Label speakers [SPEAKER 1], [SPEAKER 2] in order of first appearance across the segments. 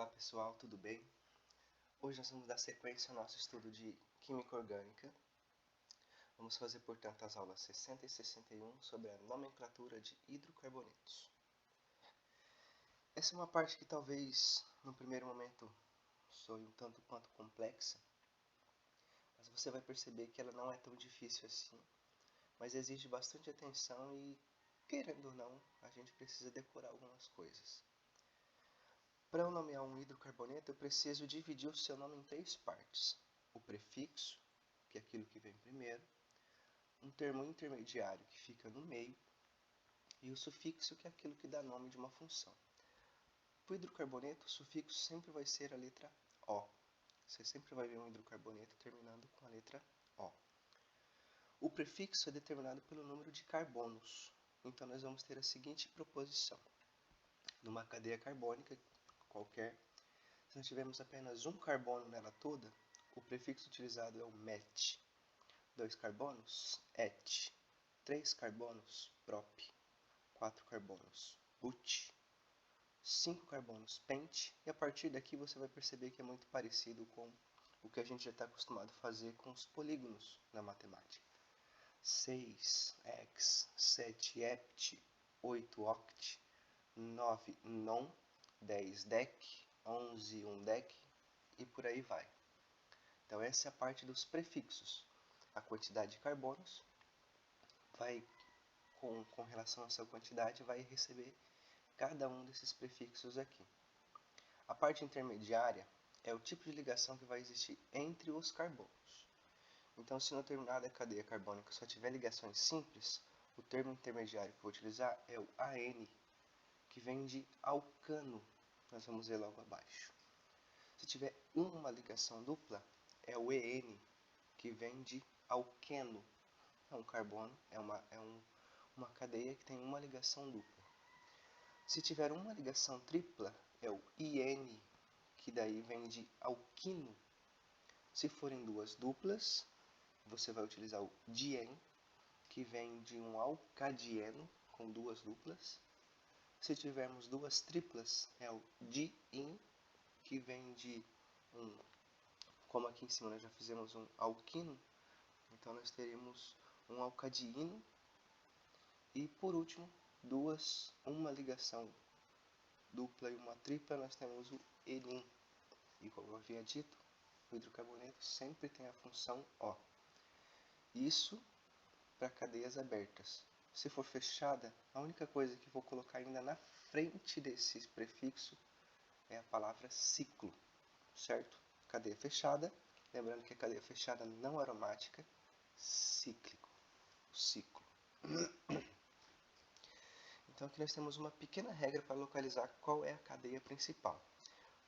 [SPEAKER 1] Olá pessoal, tudo bem? Hoje nós vamos dar sequência ao nosso estudo de Química Orgânica. Vamos fazer, portanto, as aulas 60 e 61 sobre a nomenclatura de hidrocarbonetos. Essa é uma parte que talvez, no primeiro momento, soe um tanto quanto complexa, mas você vai perceber que ela não é tão difícil assim, mas exige bastante atenção e, querendo ou não, a gente precisa decorar algumas coisas. Para eu nomear um hidrocarboneto, eu preciso dividir o seu nome em três partes. O prefixo, que é aquilo que vem primeiro, um termo intermediário, que fica no meio, e o sufixo, que é aquilo que dá nome de uma função. Para o hidrocarboneto, o sufixo sempre vai ser a letra O. Você sempre vai ver um hidrocarboneto terminando com a letra O. O prefixo é determinado pelo número de carbonos. Então, nós vamos ter a seguinte proposição. Numa cadeia carbônica qualquer, se nós tivermos apenas um carbono nela toda, o prefixo utilizado é o met. 2 carbonos, et. 3 carbonos, prop. 4 carbonos, but. 5 carbonos, pent. E a partir daqui você vai perceber que é muito parecido com o que a gente já está acostumado a fazer com os polígonos na matemática. 6 hex, 7 hept, 8 oct, 9 non, 10 dec, 11 undec e por aí vai. Então essa é a parte dos prefixos. A quantidade de carbonos vai, com relação à sua quantidade, vai receber cada um desses prefixos aqui. A parte intermediária é o tipo de ligação que vai existir entre os carbonos. Então, se na determinada cadeia carbônica só tiver ligações simples, o termo intermediário que eu vou utilizar é o AN, que vem de alcano. Nós vamos ver logo abaixo. Se tiver uma ligação dupla, é o EN, que vem de alqueno. É um carbono, uma cadeia que tem uma ligação dupla. Se tiver uma ligação tripla, é o IN, que daí vem de alquino. Se forem duas duplas, você vai utilizar o dien, que vem de um alcadieno, com duas duplas. Se tivermos duas triplas, é o diin, que vem de como aqui em cima nós já fizemos um alquino, então nós teremos um alcadiino. E por último, uma ligação dupla e uma tripla, nós temos o enin. E como eu havia dito, o hidrocarboneto sempre tem a função O. Isso para cadeias abertas. Se for fechada, a única coisa que vou colocar ainda na frente desse prefixo é a palavra ciclo, certo? Cadeia fechada, lembrando que a cadeia fechada não aromática, cíclico, o ciclo. Então aqui nós temos uma pequena regra para localizar qual é a cadeia principal.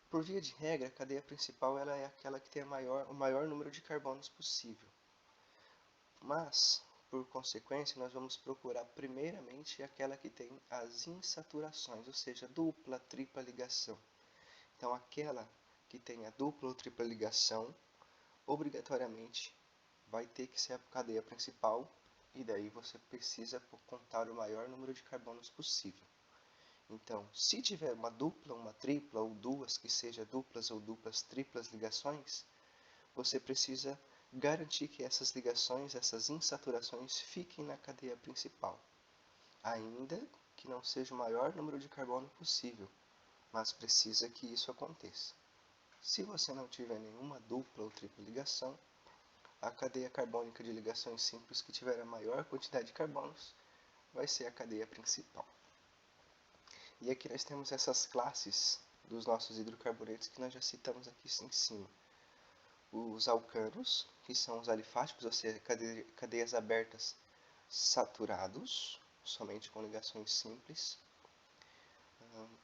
[SPEAKER 1] Por via de regra, a cadeia principal ela é aquela que tem o maior número de carbonos possível. Mas, por consequência, nós vamos procurar primeiramente aquela que tem as insaturações, ou seja, dupla, tripla ligação. Então, aquela que tem a dupla ou tripla ligação, obrigatoriamente vai ter que ser a cadeia principal, e daí você precisa contar o maior número de carbonos possível. Então, se tiver uma dupla, uma tripla ou duas que sejam duplas ou duplas triplas ligações, você precisa garantir que essas ligações, essas insaturações, fiquem na cadeia principal, ainda que não seja o maior número de carbono possível, mas precisa que isso aconteça. Se você não tiver nenhuma dupla ou tripla ligação, a cadeia carbônica de ligações simples que tiver a maior quantidade de carbonos vai ser a cadeia principal. E aqui nós temos essas classes dos nossos hidrocarbonetos que nós já citamos aqui em cima. Os alcanos, que são os alifáticos, ou seja, cadeias abertas saturados, somente com ligações simples.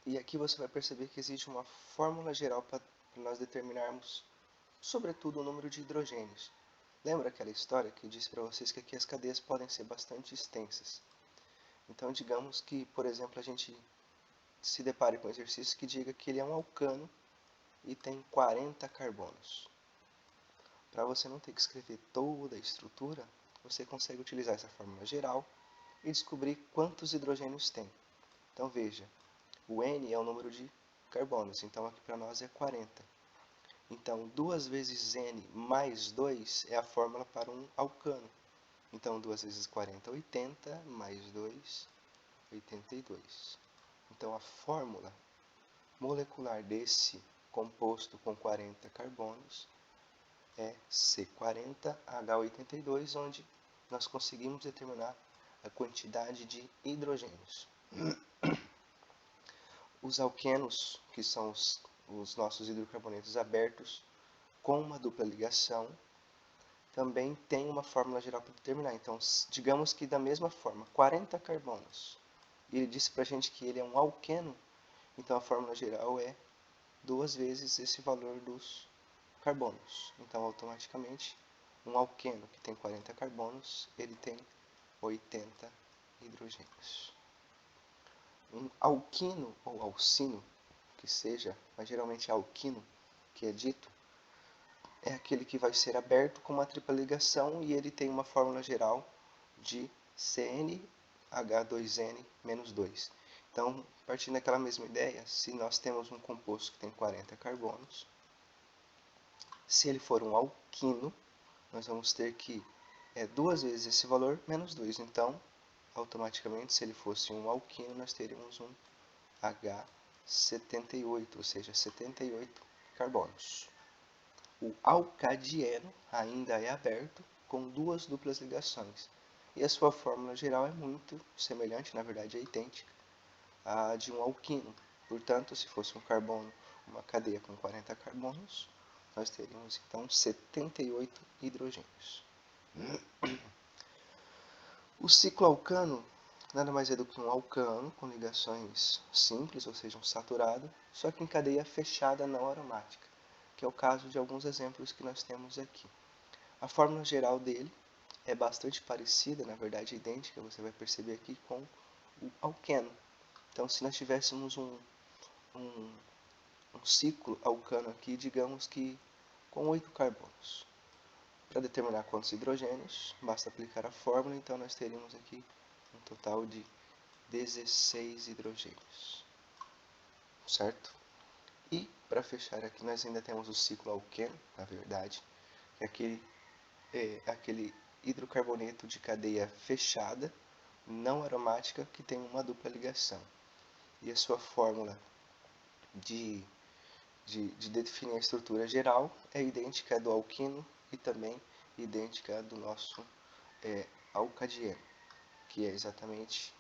[SPEAKER 1] E aqui você vai perceber que existe uma fórmula geral para nós determinarmos, sobretudo, o número de hidrogênios. Lembra aquela história que eu disse para vocês que aqui as cadeias podem ser bastante extensas? Então, digamos que, por exemplo, a gente se depare com um exercício que diga que ele é um alcano e tem 40 carbonos. Para você não ter que escrever toda a estrutura, você consegue utilizar essa fórmula geral e descobrir quantos hidrogênios tem. Então veja, o N é o número de carbonos. Então aqui para nós é 40. Então 2 vezes N mais 2 é a fórmula para um alcano. Então 2 vezes 40 é 80, mais 2, 82. Então a fórmula molecular desse composto com 40 carbonos é C40H82, onde nós conseguimos determinar a quantidade de hidrogênios. Os alquenos, que são os nossos hidrocarbonetos abertos com uma dupla ligação, também tem uma fórmula geral para determinar. Então, digamos que da mesma forma, 40 carbonos, e ele disse para a gente que ele é um alqueno, então a fórmula geral é 2 vezes esse valor dos carbonos. Então, automaticamente, um alqueno que tem 40 carbonos, ele tem 80 hidrogênios. Um alquino ou alcino, que seja, mas geralmente é alquino que é dito, é aquele que vai ser aberto com uma tripla ligação e ele tem uma fórmula geral de CnH2n-2. Então, partindo daquela mesma ideia, se nós temos um composto que tem 40 carbonos, se ele for um alquino, nós vamos ter que 2 vezes esse valor menos 2. Então, automaticamente, se ele fosse um alquino, nós teríamos um H78, ou seja, 78 carbonos. O alcadieno ainda é aberto com 2 duplas ligações. E a sua fórmula geral é muito semelhante, na verdade é idêntica, à de um alquino. Portanto, se fosse um carbono, uma cadeia com 40 carbonos, nós teríamos então 78 hidrogênios. O cicloalcano nada mais é do que um alcano com ligações simples, ou seja, um saturado, só que em cadeia fechada não aromática, que é o caso de alguns exemplos que nós temos aqui. A fórmula geral dele é bastante parecida, na verdade idêntica, você vai perceber aqui, com o alqueno. Então, se nós tivéssemos um ciclo alcano aqui, digamos que com 8 carbonos. Para determinar quantos hidrogênios, basta aplicar a fórmula, então nós teríamos aqui um total de 16 hidrogênios, certo? E, para fechar aqui, nós ainda temos o ciclo alqueno, na verdade, que é aquele hidrocarboneto de cadeia fechada, não aromática, que tem uma dupla ligação. E a sua fórmula de definir a estrutura geral é idêntica à do alquino e também idêntica à do nosso alcadieno, que é exatamente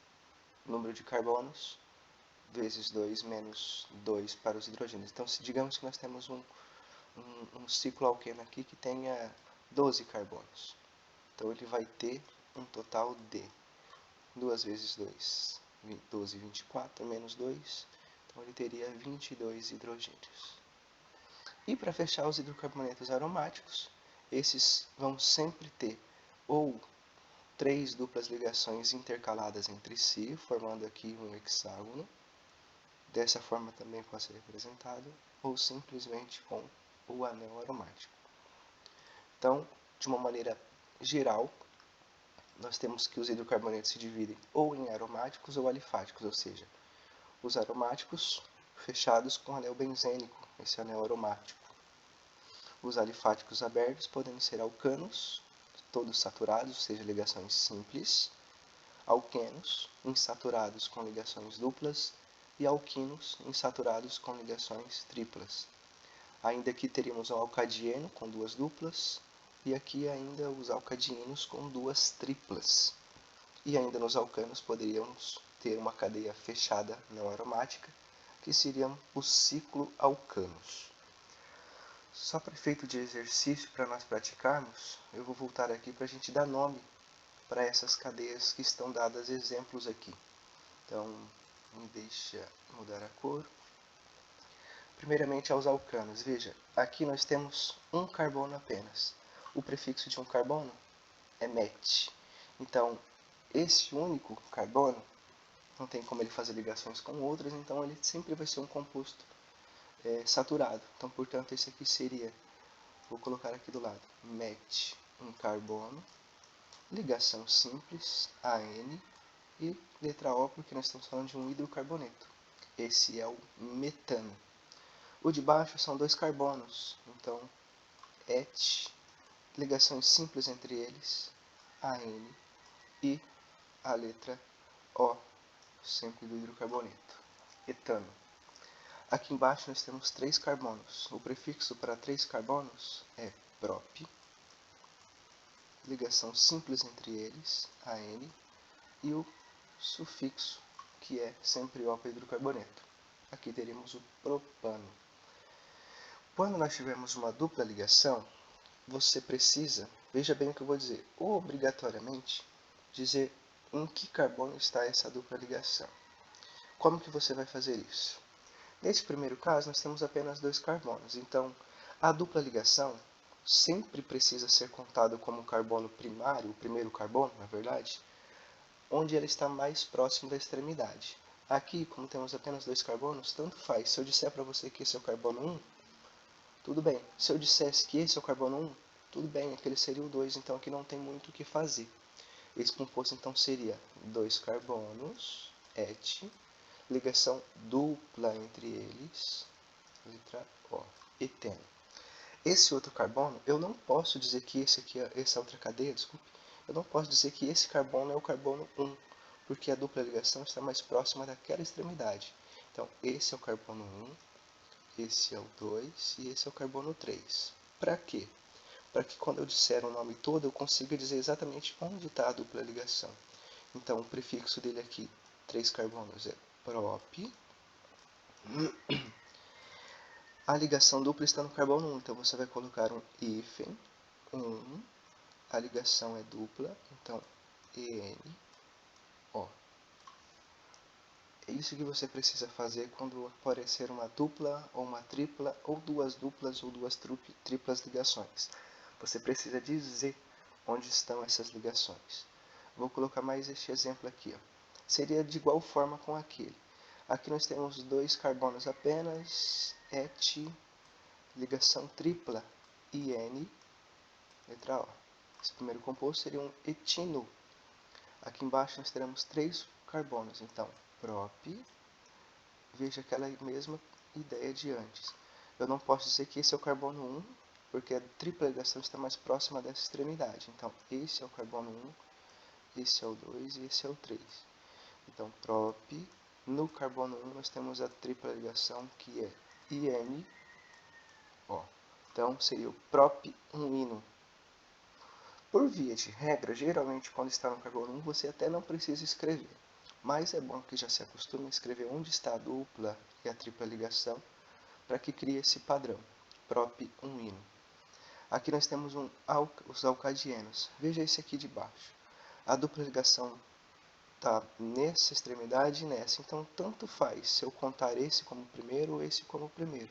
[SPEAKER 1] o número de carbonos vezes 2 menos 2 para os hidrogênios. Então, digamos que nós temos um ciclo alqueno aqui que tenha 12 carbonos. Então, ele vai ter um total de 2 vezes 2, 12, 24, menos 2. Então, ele teria 22 hidrogênios. E para fechar os hidrocarbonetos aromáticos, esses vão sempre ter ou 3 duplas ligações intercaladas entre si, formando aqui um hexágono. Dessa forma também pode ser representado, ou simplesmente com o anel aromático. Então, de uma maneira geral, nós temos que os hidrocarbonetos se dividem ou em aromáticos ou alifáticos, ou seja, os aromáticos fechados com anel benzênico, esse anel aromático. Os alifáticos abertos podem ser alcanos, todos saturados, ou seja, ligações simples, alquenos, insaturados com ligações duplas, e alquinos, insaturados com ligações triplas. Ainda aqui teríamos um alcadieno com 2 duplas, e aqui ainda os alcadienos com 2 triplas. E ainda nos alcanos poderíamos ter uma cadeia fechada não aromática, que seriam os cicloalcanos. Só para efeito de exercício, para nós praticarmos, eu vou voltar aqui para a gente dar nome para essas cadeias que estão dadas exemplos aqui. Então, me deixa mudar a cor. Primeiramente aos alcanos. Veja, aqui nós temos um carbono apenas. O prefixo de um carbono é met. Então, esse único carbono, não tem como ele fazer ligações com outros, então ele sempre vai ser um composto saturado. Então, portanto, esse aqui seria, vou colocar aqui do lado, met, um carbono, ligação simples, AN, e letra O, porque nós estamos falando de um hidrocarboneto. esse é o metano. O de baixo são dois carbonos, então et, ligações simples entre eles, AN e a letra O, sempre do hidrocarboneto, etano. Aqui embaixo nós temos 3 carbonos. O prefixo para 3 carbonos é prop, ligação simples entre eles, AN, e o sufixo, que é sempre O para hidrocarboneto. Aqui teremos o propano. Quando nós tivermos uma dupla ligação, você precisa, veja bem o que eu vou dizer, obrigatoriamente dizer em que carbono está essa dupla ligação. Como que você vai fazer isso? Nesse primeiro caso, nós temos apenas 2 carbonos, então a dupla ligação sempre precisa ser contada como carbono primário, o primeiro carbono, na verdade, onde ele está mais próximo da extremidade. Aqui, como temos apenas 2 carbonos, tanto faz. Se eu disser para você que esse é o carbono 1, tudo bem. Se eu dissesse que esse é o carbono 1, tudo bem, aquele seria o 2, então aqui não tem muito o que fazer. Esse composto então seria 2 carbonos, et, ligação dupla entre eles, letra O, eteno. Esse outro carbono, eu não posso dizer que essa outra cadeia, desculpe, eu não posso dizer que esse carbono é o carbono 1, porque a dupla ligação está mais próxima daquela extremidade. Então, esse é o carbono 1, esse é o 2 e esse é o carbono 3. Para quê? Para que quando eu disser o nome todo, eu consiga dizer exatamente onde está a dupla ligação. Então, o prefixo dele aqui, 3 carbonos, é prop. A ligação dupla está no carbono 1, então você vai colocar um hífen, 1. A ligação é dupla, então ENO. É isso que você precisa fazer quando aparecer uma dupla, ou uma tripla, ou duas duplas, ou duas triplas ligações. Você precisa dizer onde estão essas ligações. Vou colocar mais este exemplo aqui. Ó. Seria de igual forma com aquele. Aqui nós temos 2 carbonos apenas, et, ligação tripla, IN, letra O. Esse primeiro composto seria um etino. Aqui embaixo nós teremos 3 carbonos, então, prop, veja aquela mesma ideia de antes. Eu não posso dizer que esse é o carbono 1, porque a tripla ligação está mais próxima dessa extremidade. Então, esse é o carbono 1, esse é o 2 e esse é o 3. Então, prop, no carbono 1 nós temos a tripla ligação que é IN, O. Então, seria o prop-1-ino. Por via de regra, geralmente quando está no carbono 1 você até não precisa escrever. Mas é bom que já se acostume a escrever onde está a dupla e a tripla ligação para que crie esse padrão, prop-1-ino. Aqui nós temos os alcadienos. Veja esse aqui de baixo. A dupla ligação está nessa extremidade e nessa. Então, tanto faz se eu contar esse como primeiro ou esse como primeiro.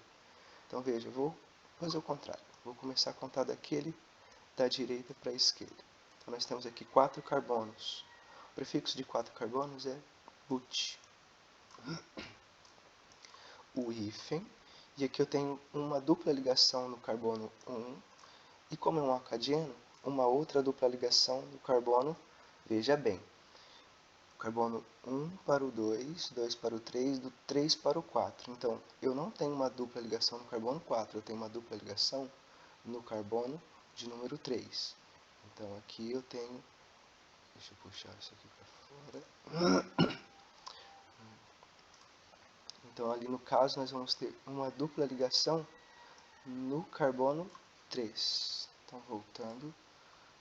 [SPEAKER 1] Então, veja, eu vou fazer o contrário. Vou começar a contar daquele da direita para a esquerda. Então, nós temos aqui 4 carbonos. O prefixo de 4 carbonos é but. O hífen. E aqui eu tenho uma dupla ligação no carbono 1. E como é um alcadieno, uma outra dupla ligação no carbono, veja bem, carbono 1 para o 2, 2 para o 3, do 3 para o 4. Então, eu não tenho uma dupla ligação no carbono 4, eu tenho uma dupla ligação no carbono de número 3. Então, aqui eu tenho, deixa eu puxar isso aqui para fora. Então, ali no caso, nós vamos ter uma dupla ligação no carbono 3. Então, voltando,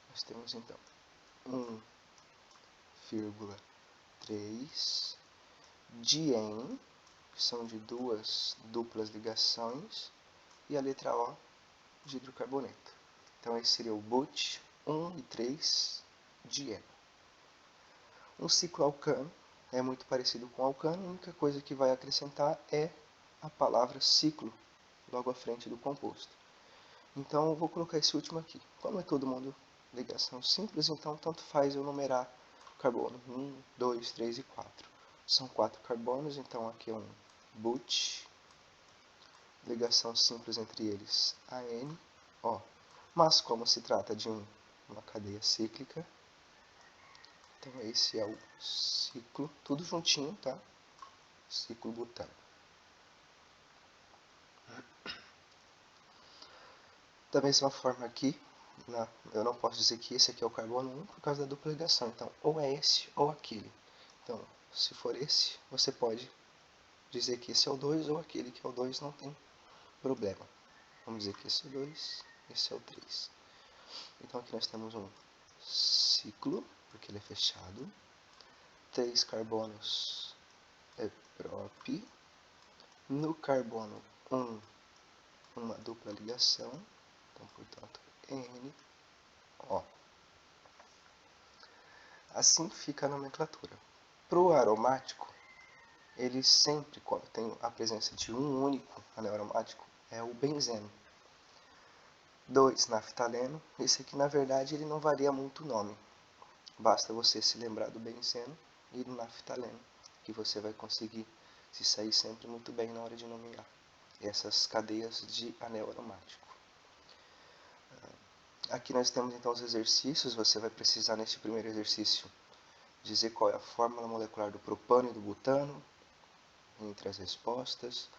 [SPEAKER 1] nós temos então 1,3 dien, que são de 2 duplas ligações, e a letra O de hidrocarboneto. Então, esse seria o but 1 e 3 dien. Um ciclo alcano é muito parecido com alcano, a única coisa que vai acrescentar é a palavra ciclo logo à frente do composto. Então, eu vou colocar esse último aqui. Como é todo mundo ligação simples, então tanto faz eu numerar carbono 1, 2, 3 e 4. São 4 carbonos, então aqui é um but, ligação simples entre eles AN, O. Mas como se trata de uma cadeia cíclica, então esse é o ciclo, tudo juntinho, tá? ciclo butano. Da mesma forma aqui, eu não posso dizer que esse aqui é o carbono 1 por causa da dupla ligação. Então, ou é esse ou aquele. Então, se for esse, você pode dizer que esse é o 2 ou aquele que é o 2, não tem problema. Vamos dizer que esse é o 2, esse é o 3. Então, aqui nós temos um ciclo, porque ele é fechado. 3 carbonos é prop. No carbono 1, uma dupla ligação. Então, portanto, NO. Assim fica a nomenclatura. Para o aromático, ele sempre, quando tem a presença de um único anel aromático, é o benzeno. 2 naftaleno. Esse aqui, na verdade, ele não varia muito o nome. Basta você se lembrar do benzeno e do naftaleno, que você vai conseguir se sair sempre muito bem na hora de nomear essas cadeias de anel aromático. Aqui nós temos então os exercícios. Você vai precisar, neste primeiro exercício, dizer qual é a fórmula molecular do propano e do butano, entre as respostas.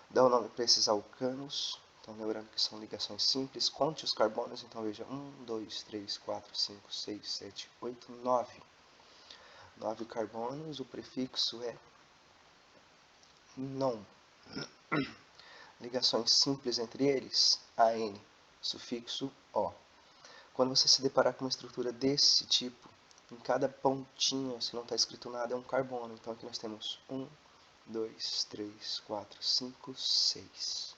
[SPEAKER 1] Dá o nome para esses alcanos. Então, lembrando que são ligações simples. Conte os carbonos. Então, veja, 1, 2, 3, 4, 5, 6, 7, 8, 9. 9 carbonos. O prefixo é non. Ligações simples entre eles, AN. Sufixo O. Quando você se deparar com uma estrutura desse tipo, em cada pontinha, se não está escrito nada, é um carbono. Então, aqui nós temos 1, 2, 3, 4, 5, 6.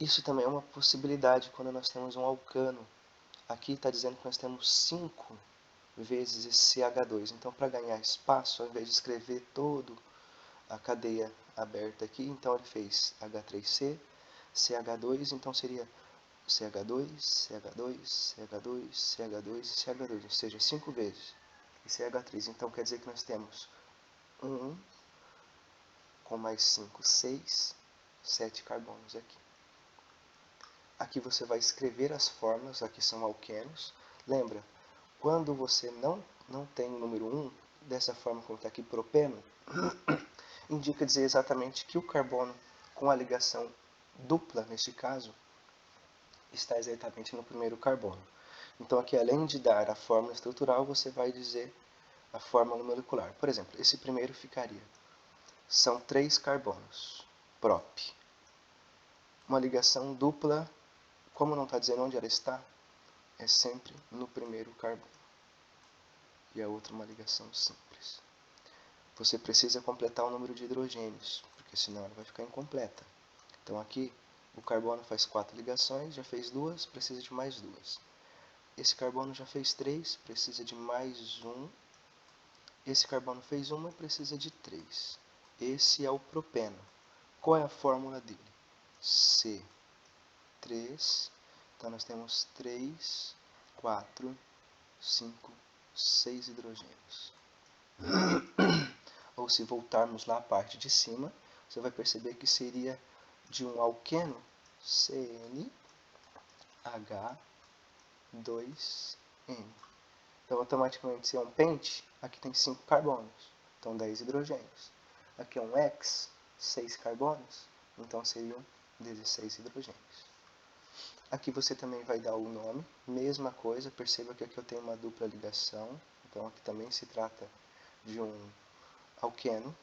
[SPEAKER 1] Isso também é uma possibilidade quando nós temos um alcano. Aqui está dizendo que nós temos 5 vezes esse CH2. Então, para ganhar espaço, ao invés de escrever toda a cadeia aberta aqui, então ele fez H3C, CH2, então seria CH2, CH2, CH2, CH2 e CH2, ou seja, 5 vezes. E CH3, então quer dizer que nós temos 1 com mais 5, 6, 7 carbonos aqui. Aqui você vai escrever as fórmulas, aqui são alquenos. Lembra, quando você não tem o número 1, dessa forma como está aqui, propeno, indica dizer exatamente que o carbono com a ligação dupla, neste caso, está exatamente no primeiro carbono. Então aqui, além de dar a fórmula estrutural, você vai dizer a fórmula molecular. Por exemplo, esse primeiro ficaria, são 3 carbonos, prop. Uma ligação dupla, como não está dizendo onde ela está, é sempre no primeiro carbono. E a outra uma ligação simples. Você precisa completar o número de hidrogênios, porque senão ela vai ficar incompleta. Então aqui, o carbono faz 4 ligações, já fez 2, precisa de mais 2. Esse carbono já fez 3, precisa de mais 1. Esse carbono fez 1, precisa de 3. Esse é o propeno. Qual é a fórmula dele? C3. Então nós temos 3, 4, 5, 6 hidrogênios. Ou se voltarmos lá à parte de cima, você vai perceber que seria de um alqueno CnH2n. Então automaticamente, se é um pente, aqui tem 5 carbonos, então 10 hidrogênios. Aqui é um X, 6 carbonos, então seriam 16 hidrogênios. Aqui você também vai dar o nome, mesma coisa, perceba que aqui eu tenho uma dupla ligação, então aqui também se trata de um alqueno.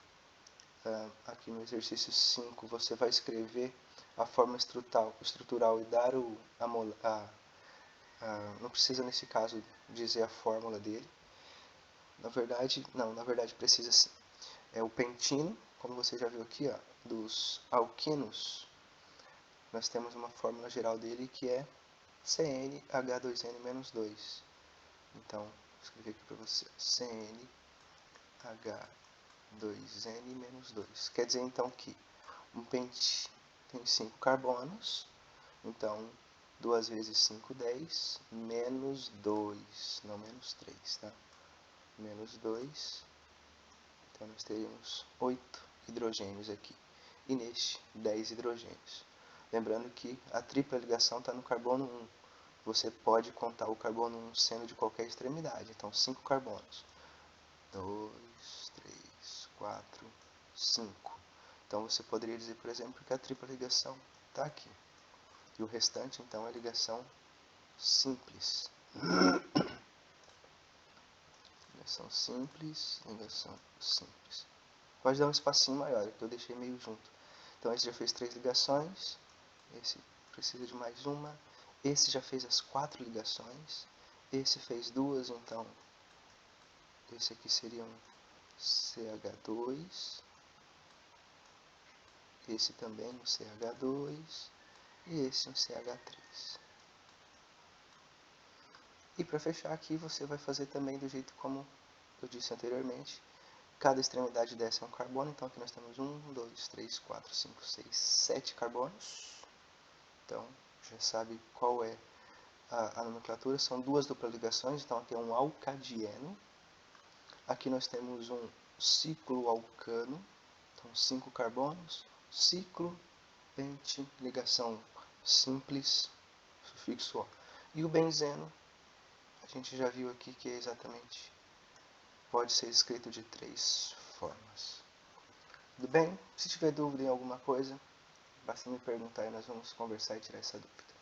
[SPEAKER 1] Aqui no exercício 5 você vai escrever a forma estrutural e dar não precisa nesse caso dizer a fórmula dele. Na verdade precisa sim. É o pentino, como você já viu aqui, ó, dos alquinos. Nós temos uma fórmula geral dele que é CnH2n-2. Então, vou escrever aqui para você, CnH2n-2. Quer dizer então que um pente tem 5 carbonos, então 2 vezes 5, 10, menos 2, não menos 3, tá? Menos 2, então nós teríamos 8 hidrogênios aqui, e neste 10 hidrogênios. Lembrando que a tripla ligação está no carbono 1, você pode contar o carbono 1 sendo de qualquer extremidade, então 5 carbonos, 2, 3, 4, 5. Então você poderia dizer, por exemplo, que a tripla ligação está aqui. E o restante, então, é ligação simples. Ligação simples, ligação simples. Pode dar um espacinho maior, que eu deixei meio junto. Então esse já fez 3 ligações, esse precisa de mais uma, esse já fez as 4 ligações, esse fez 2, então esse aqui seria um CH2, esse também um CH2 e esse um CH3. E para fechar aqui você vai fazer também do jeito como eu disse anteriormente. Cada extremidade dessa é um carbono, então aqui nós temos 1, 2, 3, 4, 5, 6, 7 carbonos. Então já sabe qual é a nomenclatura, são 2 duplas ligações, então aqui é um alcadieno. Aqui nós temos um cicloalcano, então 5 carbonos, ciclo, pente, ligação simples, sufixo O. E o benzeno, a gente já viu aqui que é exatamente, pode ser escrito de 3 formas. Tudo bem? Se tiver dúvida em alguma coisa, basta me perguntar e nós vamos conversar e tirar essa dúvida.